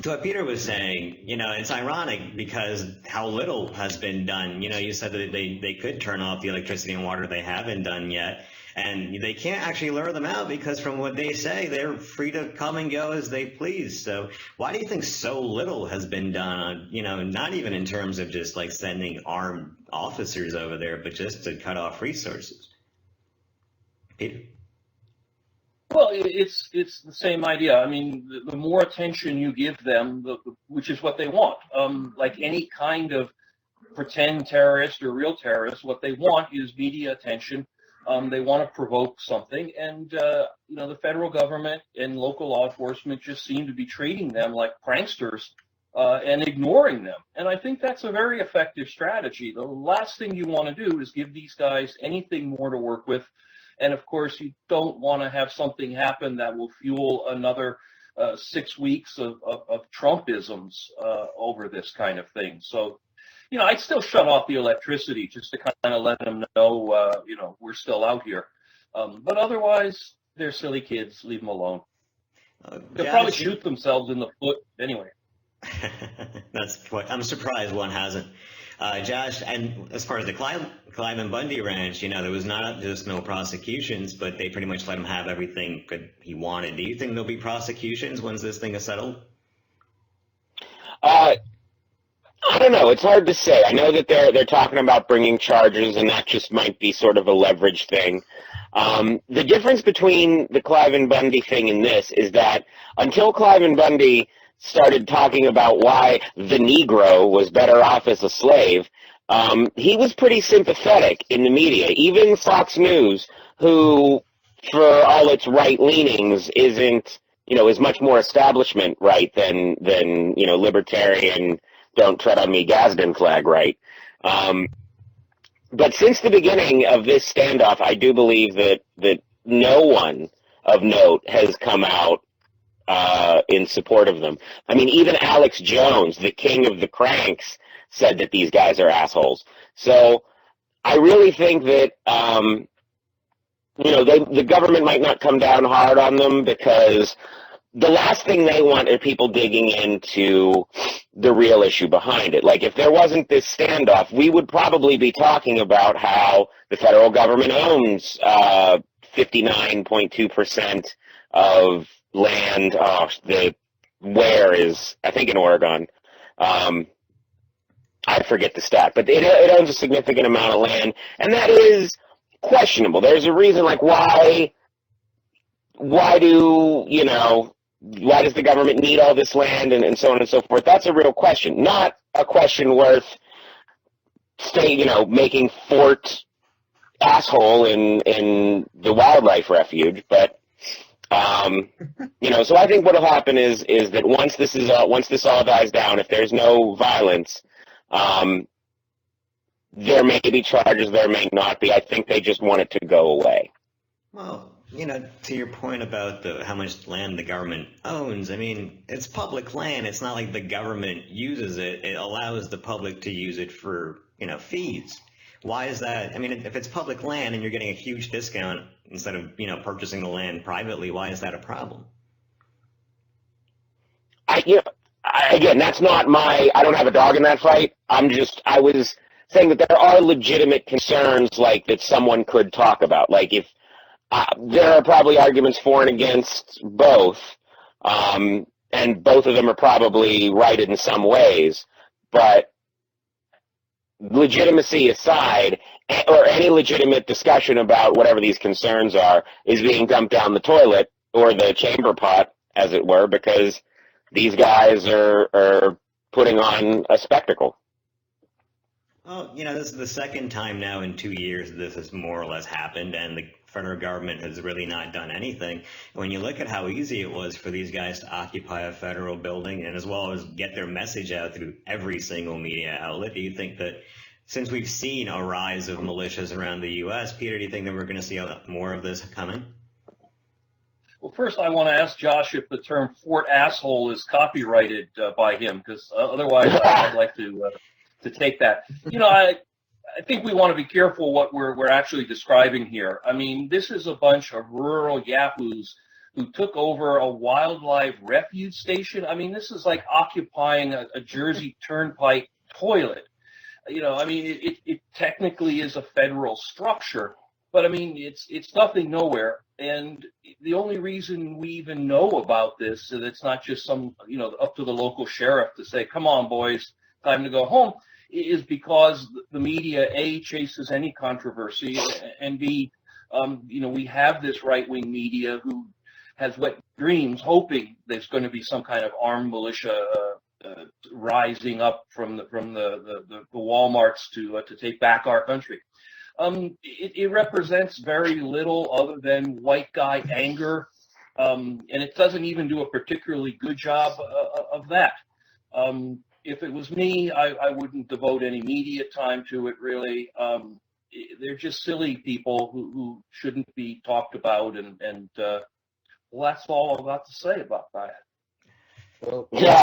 to what Peter was saying, it's ironic because how little has been done. You said that they could turn off the electricity and water. They haven't done yet. And they can't actually lure them out because from what they say, they're free to come and go as they please. So why do you think so little has been done, not even in terms of just like sending armed officers over there, but just to cut off resources? Peter? Well, it's the same idea. I mean, the more attention you give them, which is what they want. Like any kind of pretend terrorist or real terrorist, what they want is media attention. They want to provoke something, and the federal government and local law enforcement just seem to be treating them like pranksters and ignoring them. And I think that's a very effective strategy. The last thing you want to do is give these guys anything more to work with. And of course, you don't want to have something happen that will fuel another 6 weeks of Trumpisms over this kind of thing. So, I'd still shut off the electricity just to kind of let them know, we're still out here. But otherwise, they're silly kids. Leave them alone. They'll probably shoot themselves in the foot anyway. I'm surprised one hasn't. Josh, and as far as the Clive Bundy ranch, there was not just no prosecutions, but they pretty much let him have everything he wanted. Do you think there'll be prosecutions once this thing is settled? I don't know. It's hard to say. I know that they're talking about bringing charges, and that just might be sort of a leverage thing. The difference between the Clive and Bundy thing and this is that until Clive and Bundy started talking about why the Negro was better off as a slave, he was pretty sympathetic in the media. Even Fox News, who, for all its right leanings, is much more establishment right than libertarian, don't tread on me Gadsden flag right. But since the beginning of this standoff, I do believe that no one of note has come out in support of them. I mean, even Alex Jones, the king of the cranks, said that these guys are assholes. So I really think that, the government might not come down hard on them because the last thing they want are people digging into the real issue behind it. Like, if there wasn't this standoff, we would probably be talking about how the federal government owns 59.2% of land. Where is, I think, in Oregon. I forget the stat, but it owns a significant amount of land, and that is questionable. There's a reason, like, why does the government need all this land and so on and so forth? That's a real question, not a question worth making Fort asshole in the wildlife refuge, but so I think what'll happen is that once this all dies down, if there's no violence, there may be charges, there may not be. I think they just want it to go away. Well, to your point about how much land the government owns, I mean, it's public land. It's not like the government uses it. It allows the public to use it for, fees. Why is that? I mean, if it's public land and you're getting a huge discount instead of, purchasing the land privately, why is that a problem? Again, that's not I don't have a dog in that fight. I was saying that there are legitimate concerns like that someone could talk about. Like if there are probably arguments for and against both, and both of them are probably right in some ways, but legitimacy aside, or any legitimate discussion about whatever these concerns are is being dumped down the toilet or the chamber pot, as it were, because these guys are putting on a spectacle. Well, this is the second time now in 2 years this has more or less happened, and the federal government has really not done anything. When you look at how easy it was for these guys to occupy a federal building and as well as get their message out through every single media outlet, do you think that since we've seen a rise of militias around the U.S., Peter, do you think that we're going to see more of this coming? Well, first I want to ask Josh if the term Fort Asshole is copyrighted by him, because otherwise I'd like to take that. I think we want to be careful what we're actually describing here. I mean, this is a bunch of rural yahoos who took over a wildlife refuge station. I mean, this is like occupying a Jersey Turnpike toilet. I mean, it technically is a federal structure, but I mean, it's nothing nowhere. And the only reason we even know about this, and it's not just some, up to the local sheriff to say, come on, boys, time to go home, is because the media, A, chases any controversy, and B, we have this right-wing media who has wet dreams, hoping there's going to be some kind of armed militia rising up from the Walmarts to take back our country. It represents very little other than white guy anger, and it doesn't even do a particularly good job of that. If it was me, I wouldn't devote any media time to it, really. They're just silly people who shouldn't be talked about, and well, that's all I've got to say about that. Well, Yeah.